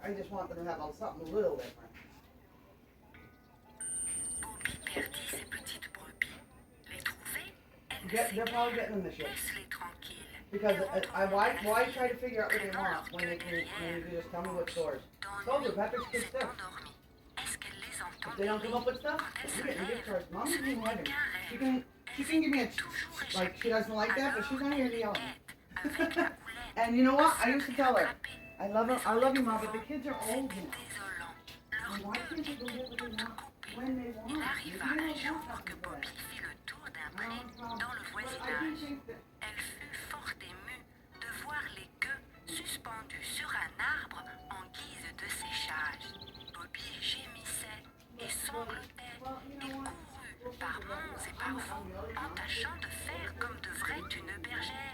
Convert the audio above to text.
I just want them to have something a little different. Bobby perdit ses petites brebis. Les trouver, elle ne They're sait probably guère. getting them this year. Laisse-les tranquilles. Because why try to figure out what they want when you just tell me what stores? Told you, Pepper's good stuff. Est-ce qu'elle les entend? If they don't come up with stuff, you're getting gift cards. Mom's in heaven. She can give me she doesn't like that, but she's not here to yell at me. And you know what? I used to tell her, I love you, Mom, but the kids are old now. Why can't they go get what they want when they want? Il arriva un jour que Bobby fit le tour d'un pré dans le voisinage. Elle fut fort émue de voir les queues suspendues sur un arbre en guise de séchage. Bobby gémissait et sanglotait et courut par monts et par vaux en tâchant de faire comme devrait une bergère.